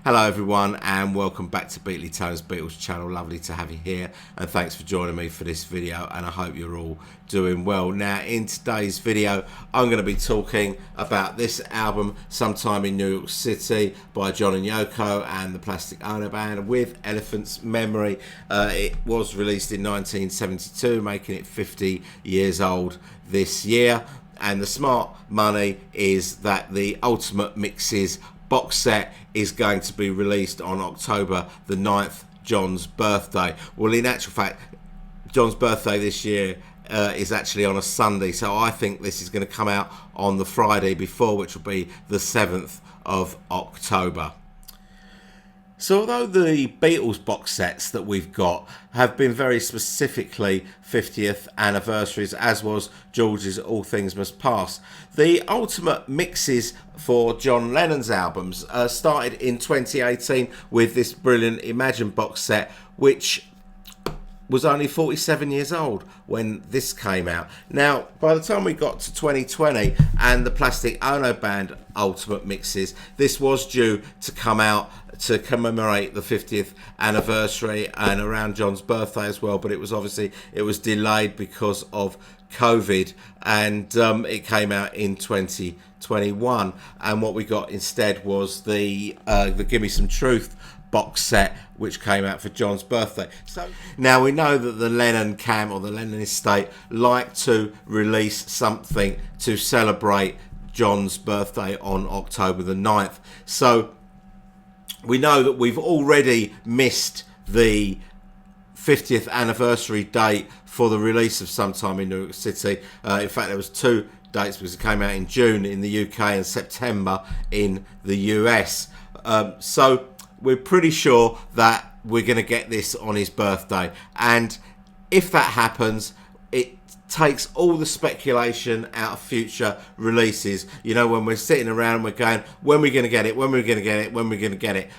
Hello everyone and welcome back to Beatley Tone's Beatles channel. Lovely to have you here and thanks for joining me for this video, and I hope you're all doing well. Now in today's video I'm going to be talking about this album, Sometime in New York City by John and Yoko and the Plastic Ono Band with Elephant's Memory. It was released in 1972, making it 50 years old this year, and the smart money is that the Ultimate Mixes box set is going to be released on October the 9th, John's birthday. Well, in actual fact, John's birthday this year is actually on a Sunday, so I think this is going to come out on the Friday before, which will be the 7th of October. So although the Beatles box sets that we've got have been very specifically 50th anniversaries, as was George's All Things Must Pass, the Ultimate Mixes for John Lennon's albums started in 2018 with this brilliant Imagine box set, which was only 47 years old when this came out. Now, by the time we got to 2020 and the Plastic Ono Band Ultimate Mixes, this was due to come out to commemorate the 50th anniversary and around John's birthday as well, but it was delayed because of COVID, and it came out in 2021, and what we got instead was the Give Me Some Truth box set, which came out for John's birthday. So now we know that the Lennon camp or the Lennon estate like to release something to celebrate John's birthday on October the 9th. So we know that we've already missed the 50th anniversary date for the release of Sometime in New York City. In fact, there was two dates because it came out in June in the UK and September in the US. So we're pretty sure that we're going to get this on his birthday. And if that happens, it takes all the speculation out of future releases. You know, when we're sitting around and we're going, when are we going to get it? When are we going to get it? When are we going to get it?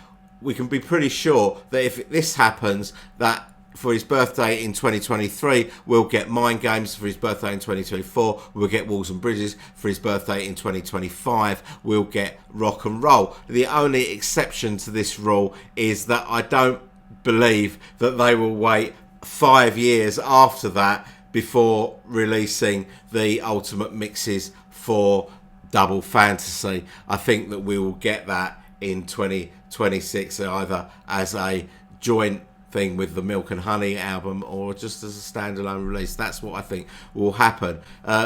We can be pretty sure that if this happens, that for his birthday in 2023, we'll get Mind Games. For his birthday in 2024, we'll get Walls and Bridges. For his birthday in 2025, we'll get Rock and Roll. The only exception to this rule is that I don't believe that they will wait 5 years after that before releasing the Ultimate Mixes for Double Fantasy. I think that we will get that in 2026, either as a joint thing with the Milk and Honey album or just as a standalone release. That's what I think will happen.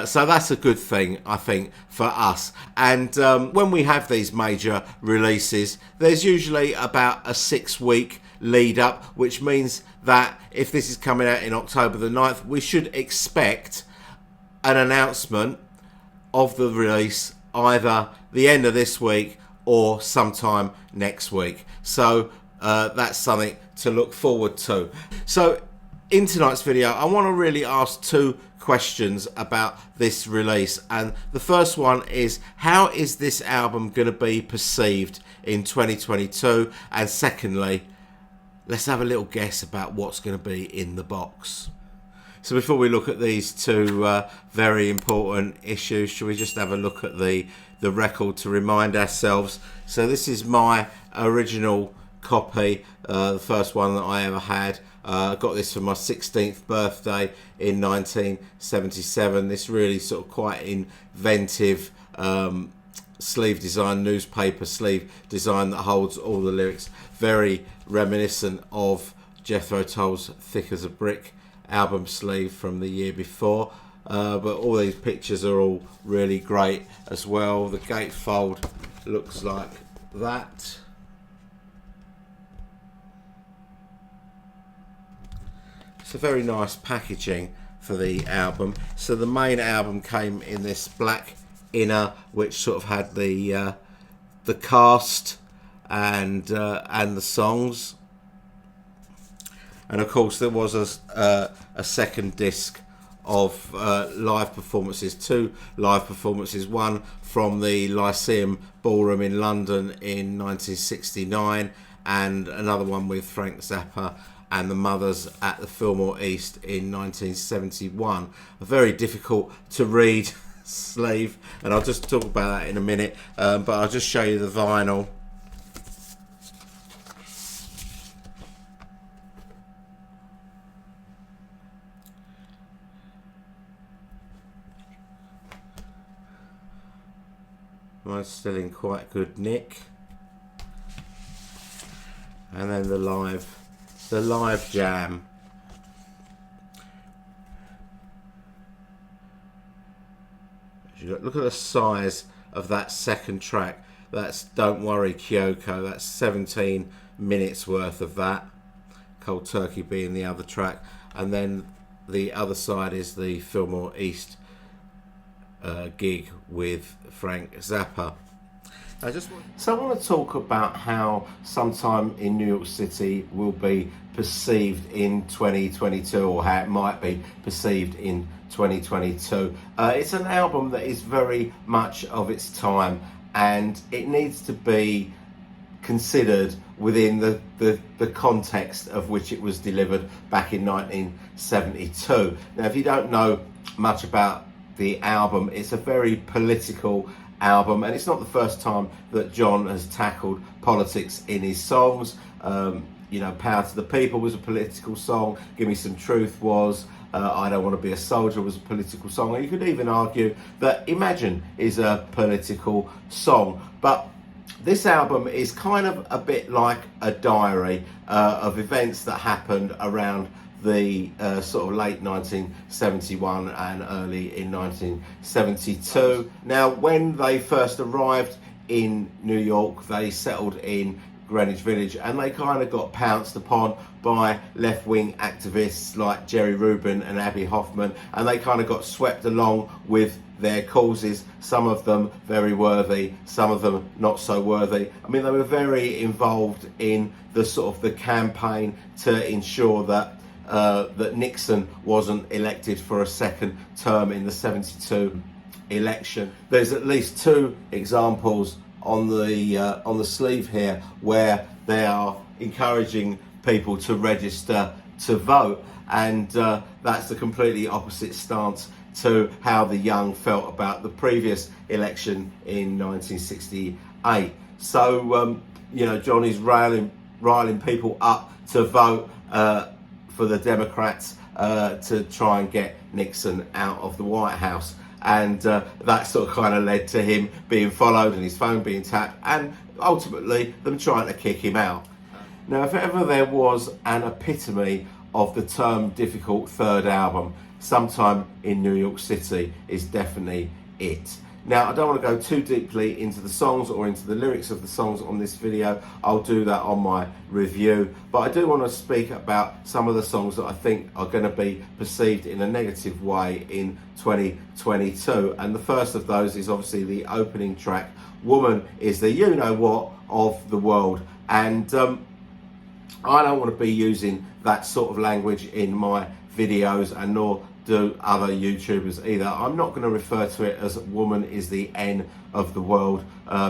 So that's a good thing, I think, for us. And when we have these major releases, there's usually about a 6-week lead up, which means that if this is coming out in October the 9th, we should expect an announcement of the release either the end of this week or sometime next week. So that's something to look forward to. So in tonight's video, I want to really ask two questions about this release, and the first one is, how is this album going to be perceived in 2022? And secondly, let's have a little guess about what's going to be in the box. So before we look at these two very important issues, should we just have a look at the record to remind ourselves? So this is my original copy, the first one that I ever had. I got this for my 16th birthday in 1977. This really sort of quite inventive sleeve design, newspaper sleeve design that holds all the lyrics. Very reminiscent of Jethro Tull's Thick as a Brick album sleeve from the year before. But all these pictures are all really great as well. The gatefold looks like that. It's a very nice packaging for the album. So the main album came in this black inner, which sort of had the cast and the songs, and of course there was a second disc of live performances, two live performances, one from the Lyceum Ballroom in London in 1969 and another one with Frank Zappa and the Mothers at the Fillmore East in 1971. A very difficult to read sleeve, and I'll just talk about that in a minute, but I'll just show you the vinyl. Mine's still in quite good nick. And then the live jam. Look at the size of that second track. That's Don't Worry Yoko. That's 17 minutes worth of that. Cold Turkey being the other track. And then the other side is the Fillmore East gig with Frank Zappa. So I want to talk about how sometime in New York City will be perceived in 2022, or how it might be perceived in 2022. It's an album that is very much of its time, and it needs to be considered within the context of which it was delivered back in 1972. Now, if you don't know much about the album, it's a very political album, and it's not the first time that John has tackled politics in his songs. You know, Power to the People was a political song. Give Me Some Truth was. I Don't Want to Be a Soldier was a political song. Or you could even argue that Imagine is a political song. But this album is kind of a bit like a diary of events that happened around the sort of late 1971 and early in 1972. Now, when they first arrived in New York, they settled in Greenwich Village, and they kind of got pounced upon by left-wing activists like Jerry Rubin and Abbie Hoffman, and they kind of got swept along with their causes, some of them very worthy, some of them not so worthy. I mean, they were very involved in the sort of the campaign to ensure that that Nixon wasn't elected for a second term in the 72 election. There's at least two examples on the sleeve here where they are encouraging people to register to vote, and that's the completely opposite stance to how the young felt about the previous election in 1968. So you know, John is riling people up to vote for the Democrats to try and get Nixon out of the White House. And that sort of kind of led to him being followed and his phone being tapped, and ultimately them trying to kick him out. Now, if ever there was an epitome of the term difficult third album, Sometime in New York City is definitely it. Now, I don't want to go too deeply into the songs or into the lyrics of the songs on this video. I'll do that on my review. But I do want to speak about some of the songs that I think are going to be perceived in a negative way in 2022. And the first of those is obviously the opening track, Woman is the you-know-what of the world. And I don't want to be using that sort of language in my videos, and nor do other YouTubers either. I'm not going to refer to it as woman is the N of the world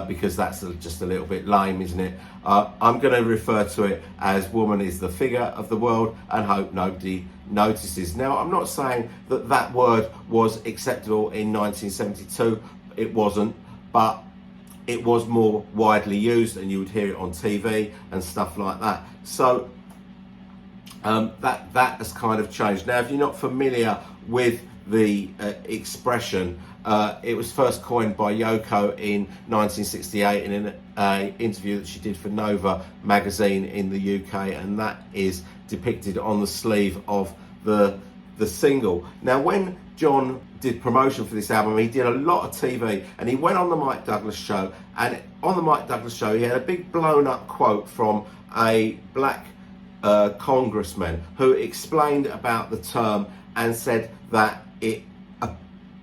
because that's just a little bit lame, isn't it? I'm going to refer to it as woman is the figure of the world, and hope nobody notices. Now, I'm not saying that that word was acceptable in 1972. It wasn't, but it was more widely used, and you would hear it on TV and stuff like that. So that has kind of changed. Now, if you're not familiar with the expression, it was first coined by Yoko in 1968 in an interview that she did for Nova magazine in the UK, and that is depicted on the sleeve of the single. Now, when John did promotion for this album, he did a lot of TV, and he went on the Mike Douglas show, and on the Mike Douglas show he had a big blown up quote from a black congressman who explained about the term and said that it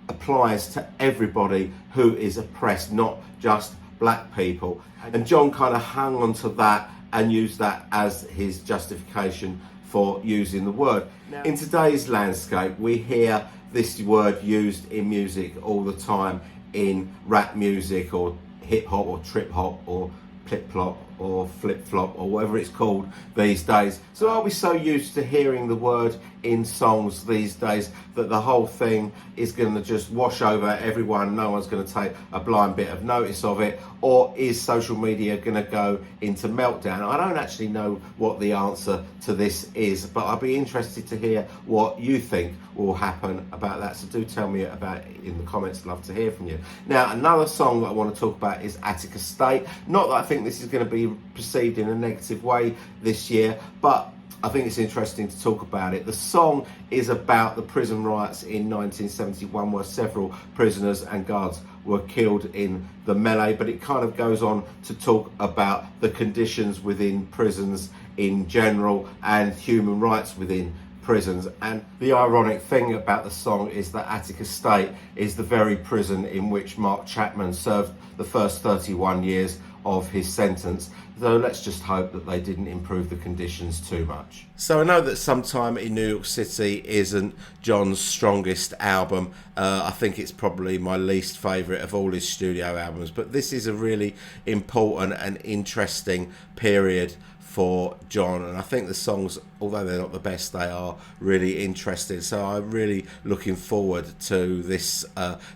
applies to everybody who is oppressed, not just black people. And John kind of hung on to that and used that as his justification for using the word. Now, in today's landscape, we hear this word used in music all the time, in rap music or hip hop or trip hop or flip flop or flip-flop or whatever it's called these days. So are we so used to hearing the word in songs these days that the whole thing is going to just wash over everyone, no one's going to take a blind bit of notice of it? Or is social media going to go into meltdown? I don't actually know what the answer to this is, but I'd be interested to hear what you think will happen about that. So do tell me about it in the comments. Love to hear from you. Now, another song that I want to talk about is Attica State. Not that I think this is going to be perceived in a negative way this year, but I think it's interesting to talk about it. The song is about the prison riots in 1971, where several prisoners and guards were killed in the melee, but it kind of goes on to talk about the conditions within prisons in general and human rights within prisons. And the ironic thing about the song is that Attica State is the very prison in which Mark Chapman served the first 31 years of his sentence, though let's just hope that they didn't improve the conditions too much. So I know that Sometime in New York City isn't John's strongest album. I think it's probably my least favourite of all his studio albums, but this is a really important and interesting period for John, and I think the songs, although they're not the best, they are really interesting. So I'm really looking forward to this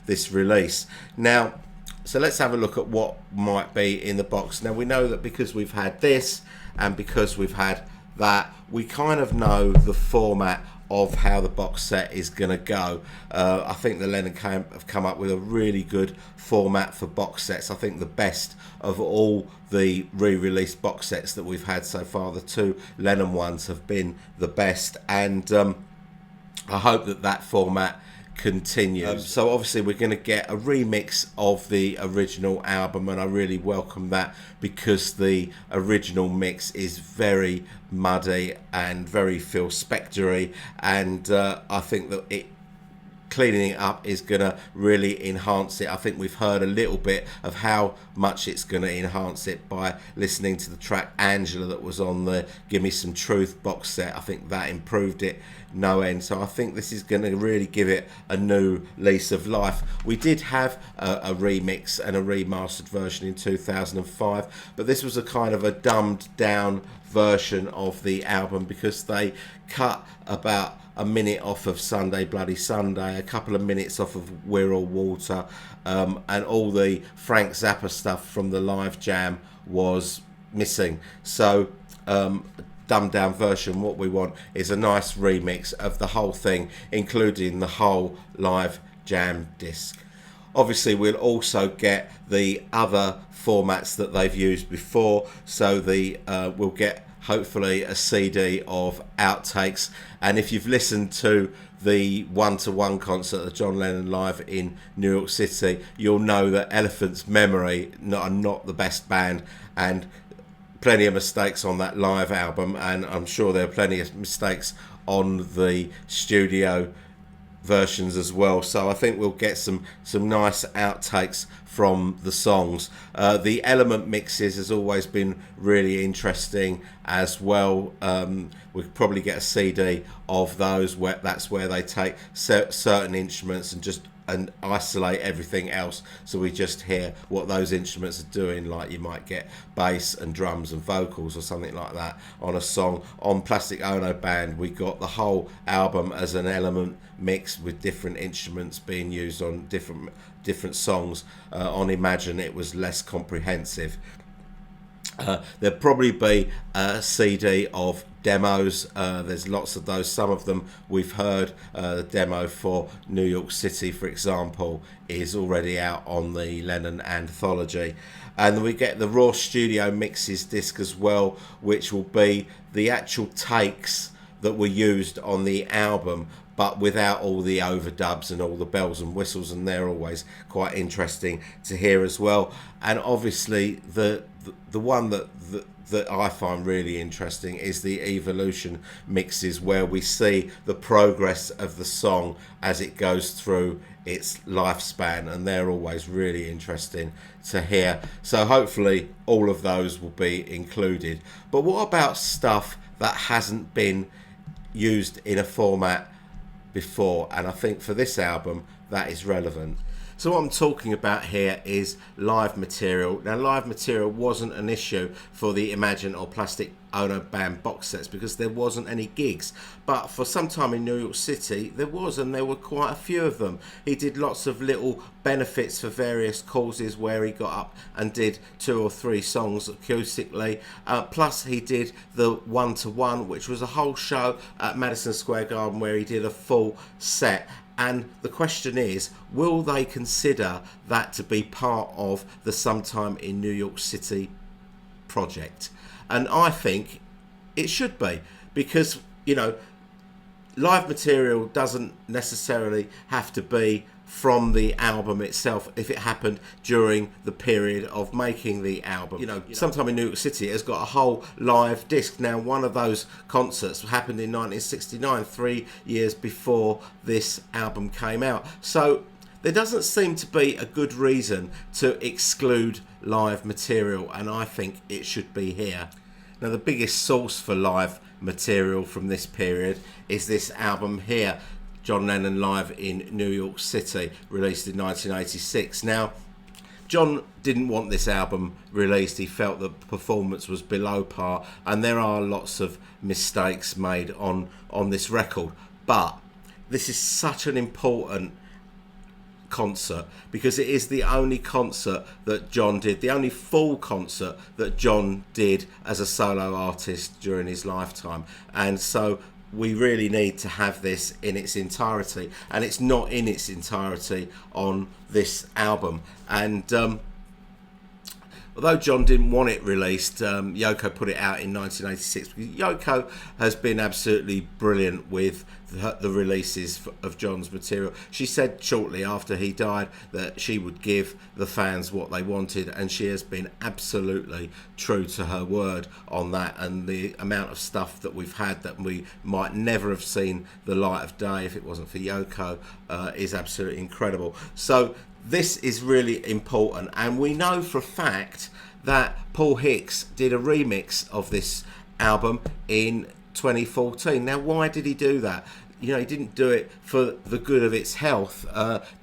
this release. Now, so let's have a look at what might be in the box. Now, we know that because we've had this and because we've had that, we kind of know the format of how the box set is going to go. I think the Lennon have come up with a really good format for box sets. I think the best of all the re-released box sets that we've had so far. The two Lennon ones have been the best, and I hope that that format continues. So obviously we're going to get a remix of the original album, and I really welcome that because the original mix is very muddy and very Phil Spector-y, and I think that cleaning it up is going to really enhance it. I think we've heard a little bit of how much it's going to enhance it by listening to the track Angela that was on the Give Me Some Truth box set. I think that improved it no end. So I think this is going to really give it a new lease of life. We did have a remix and a remastered version in 2005, but this was a kind of a dumbed down version of the album because they cut about a minute off of Sunday Bloody Sunday, a couple of minutes off of We're All Water, and all the Frank Zappa stuff from the live jam was missing. So dumbed down version, what we want is a nice remix of the whole thing, including the whole live jam disc. Obviously we'll also get the other formats that they've used before, so we'll get hopefully a CD of outtakes. And if you've listened to the one-to-one concert of John Lennon live in New York City, you'll know that Elephant's Memory are not the best band, and plenty of mistakes on that live album, and I'm sure there are plenty of mistakes on the studio versions as well. So I think we'll get some nice outtakes from the songs. The element mixes has always been really interesting as well. We'll probably get a CD of those where that's where they take certain instruments and isolate everything else, so we just hear what those instruments are doing. Like you might get bass and drums and vocals or something like that on a song. On Plastic Ono Band, we got the whole album as an element mix with different instruments being used on different songs. On Imagine, it was less comprehensive. There'll probably be a CD of demos. There's lots of those. Some of them we've heard. The demo for New York City, for example, is already out on the Lennon anthology. And we get the raw studio mixes disc as well, which will be the actual takes that were used on the album, but without all the overdubs and all the bells and whistles, and they're always quite interesting to hear as well. And obviously the one that I find really interesting is the Evolution mixes, where we see the progress of the song as it goes through its lifespan, and they're always really interesting to hear. So hopefully all of those will be included. But what about stuff that hasn't been used in a format before? And I think for this album that is relevant. So what I'm talking about here is live material. Now, live material wasn't an issue for the Imagine or Plastic Ono Band box sets because there wasn't any gigs. But for some time in New York City, there was, and there were quite a few of them. He did lots of little benefits for various causes where he got up and did 2 or 3 songs acoustically. Plus, he did the one-to-one, which was a whole show at Madison Square Garden where he did a full set. And the question is, will they consider that to be part of the Sometime in New York City project? And I think it should be, because, you know, live material doesn't necessarily have to be from the album itself if it happened during the period of making the album. You know, Sometime in New York City has got a whole live disc. Now, one of those concerts happened in 1969, 3 years before this album came out. So there doesn't seem to be a good reason to exclude live material, and I think it should be here. Now, the biggest source for live material from this period is this album here, John Lennon Live in New York City, released in 1986. Now, John didn't want this album released. He felt the performance was below par, and there are lots of mistakes made on this record. But this is such an important concert because it is the only concert that John did, the only full concert that John did as a solo artist during his lifetime. And so we really need to have this in its entirety, and it's not in its entirety on this album. And although John didn't want it released, Yoko put it out in 1986. Yoko has been absolutely brilliant with the releases of John's material. She said shortly after he died that she would give the fans what they wanted, and she has been absolutely true to her word on that. And the amount of stuff that we've had that we might never have seen the light of day if it wasn't for Yoko is absolutely incredible. So this is really important, and we know for a fact that Paul Hicks did a remix of this album in 2014. Now, why did he do that? You know, he didn't do it for the good of its health.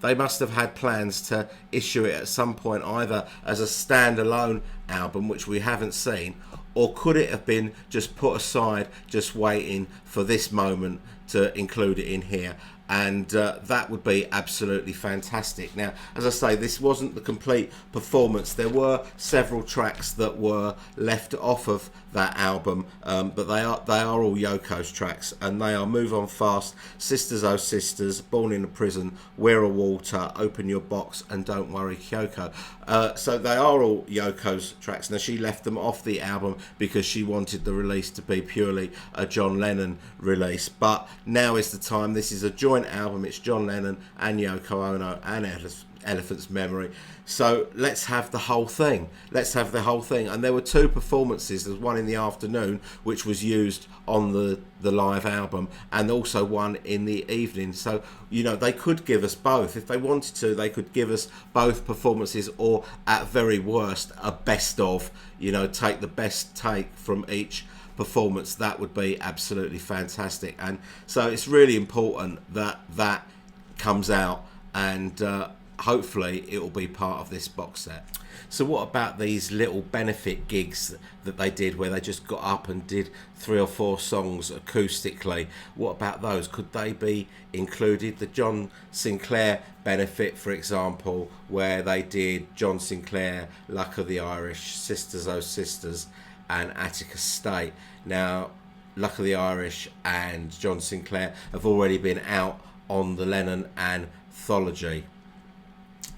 They must have had plans to issue it at some point, either as a standalone album, which we haven't seen, or could it have been just put aside, just waiting for this moment to include it in here? And that would be absolutely fantastic. Now, as I say, this wasn't the complete performance. There were several tracks that were left off of that album, but they are all Yoko's tracks, and they are Move On Fast, Sisters Oh Sisters, Born in a Prison, We're a Water, Open Your Box, and Don't Worry Kyoko. So they are all Yoko's tracks. Now, she left them off the album because she wanted the release to be purely a John Lennon release. But now is the time. This is a joint album. It's John Lennon and Yoko Ono and Elephant's Memory. So let's have the whole thing. Let's have the whole thing. And there were 2 performances. There's one in the afternoon, which was used on the live album, and also one in the evening. So, you know, they could give us both. If they wanted to, they could give us both performances, or at very worst, a best of, you know, take the best take from each performance. That would be absolutely fantastic. And so it's really important that that comes out, and hopefully it will be part of this box set. So what about these little benefit gigs that they did where they just got up and did 3 or 4 songs acoustically? What about those? Could they be included? The John Sinclair benefit, for example, where they did John Sinclair, Luck of the Irish, Sisters Oh Sisters, and Attica State. Now, Luck of the Irish and John Sinclair have already been out on the Lennon anthology.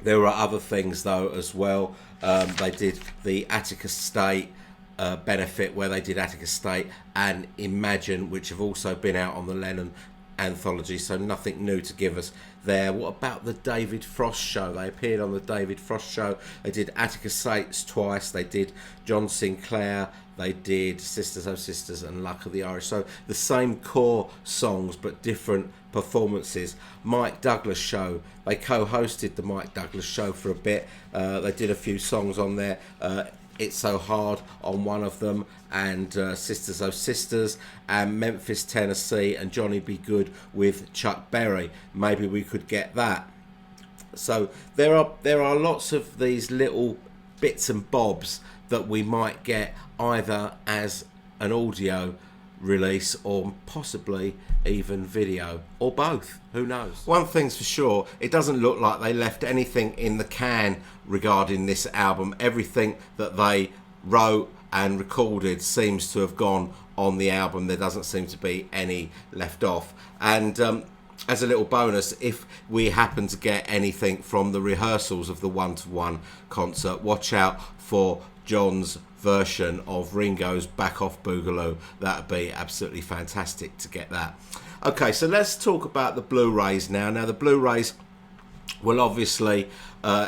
There were other things though as well. They did the Attica State benefit, where they did Attica State and Imagine, which have also been out on the Lennon anthology, so nothing new to give us there. What about the David Frost show? They appeared on the David Frost show. They did Attica States twice. They did John Sinclair. They did Sisters Oh Sisters and Luck of the Irish. So the same core songs but different performances. Mike Douglas show. They co-hosted the Mike Douglas show for a bit. They did a few songs on there. It's So Hard on one of them, and Sisters Oh Sisters, and Memphis, Tennessee, and Johnny Be Good with Chuck Berry. Maybe we could get that. So there are lots of these little bits and bobs that we might get either as an audio release or possibly even video, or both, who knows. One thing's for sure, it doesn't look like they left anything in the can regarding this album. Everything that they wrote and recorded seems to have gone on the album. There doesn't seem to be any left off. And as a little bonus, if we happen to get anything from the rehearsals of the one-to-one concert, watch out for John's version of Ringo's Back Off Boogaloo. That would be absolutely fantastic to get that. Okay, so let's talk about the Blu-rays now. Now the Blu-rays will obviously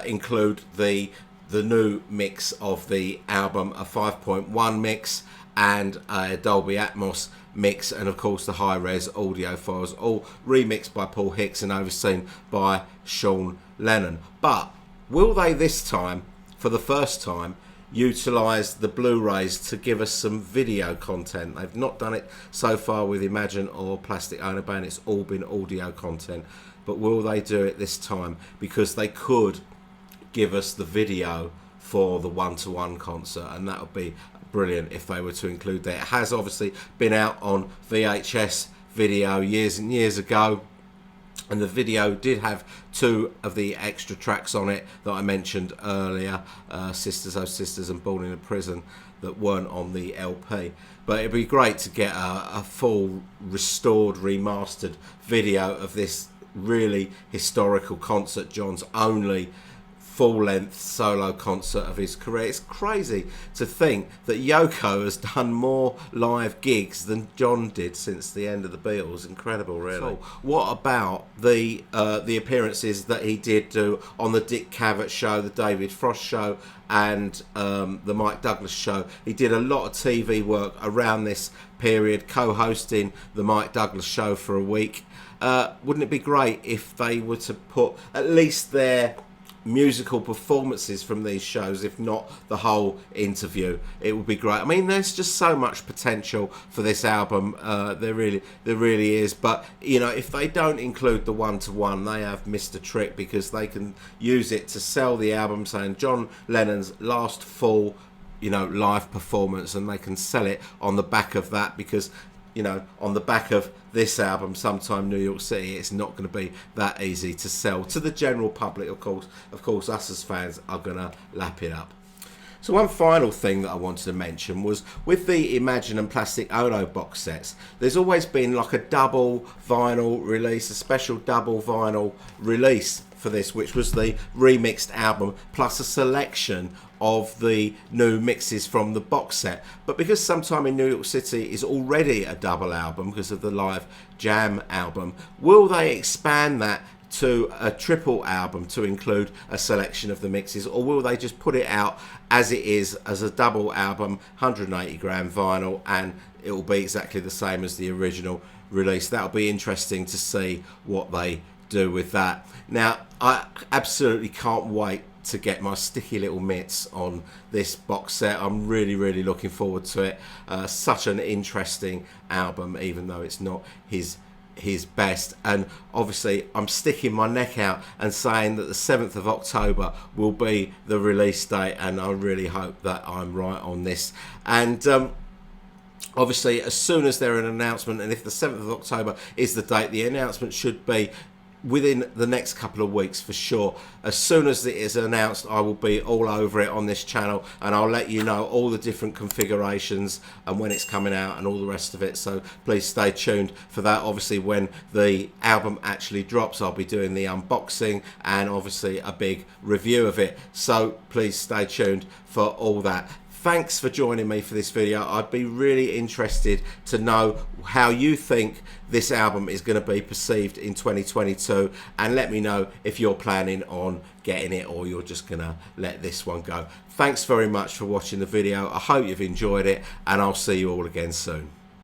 include the new mix of the album, a 5.1 mix and a Dolby Atmos mix, and of course the high-res audio files, all remixed by Paul Hicks and overseen by Sean Lennon. But will they this time, for the first time, utilise the Blu-rays to give us some video content? They've not done it so far with Imagine or Plastic Ono Band. It's all been audio content. But will they do it this time? Because they could give us the video for the one-to-one concert, and that would be brilliant if they were to include that. It has obviously been out on VHS video years and years ago, and the video did have 2 of the extra tracks on it that I mentioned earlier, Sisters Oh Sisters and Born in a Prison, that weren't on the LP. But it'd be great to get a full restored, remastered video of this really historical concert, John's only full-length solo concert of his career. It's crazy to think that Yoko has done more live gigs than John did since the end of the Beatles. Incredible, really. So, what about the appearances that he did do on the Dick Cavett show, the David Frost show, and the Mike Douglas show? He did a lot of TV work around this period, co-hosting the Mike Douglas show for a week. Wouldn't it be great if they were to put at least their musical performances from these shows, if not the whole interview? It would be great. I mean, there's just so much potential for this album. There really is. But you know, if they don't include the one-to-one, they have missed a trick, because they can use it to sell the album, saying John Lennon's last full, you know, live performance, and they can sell it on the back of that, because, you know, on the back of this album, Sometime New York City, it's not going to be that easy to sell to the general public. Of course, us as fans are going to lap it up. So one final thing that I wanted to mention was with the Imagine and Plastic Ono box sets, there's always been like a double vinyl release, a special double vinyl release for this, which was the remixed album plus a selection of the new mixes from the box set. But because Sometime in New York City is already a double album because of the live jam album, will they expand that to a triple album to include a selection of the mixes, or will they just put it out as it is as a double album, 180 gram vinyl, and it will be exactly the same as the original release? That'll be interesting to see what they do with that. Now, I absolutely can't wait to get my sticky little mitts on this box set. I'm really looking forward to it. Such an interesting album, even though it's not his best. And obviously I'm sticking my neck out and saying that the 7th of October will be the release date, and I really hope that I'm right on this. And obviously as soon as there's an announcement, and if the 7th of October is the date, the announcement should be within the next couple of weeks for sure. As soon as it is announced, I will be all over it on this channel, and I'll let you know all the different configurations and when it's coming out and all the rest of it. So please stay tuned for that. Obviously when the album actually drops, I'll be doing the unboxing and obviously a big review of it, so please stay tuned for all that. Thanks for joining me for this video. I'd be really interested to know how you think this album is going to be perceived in 2022, and let me know if you're planning on getting it or you're just going to let this one go. Thanks very much for watching the video. I hope you've enjoyed it, and I'll see you all again soon.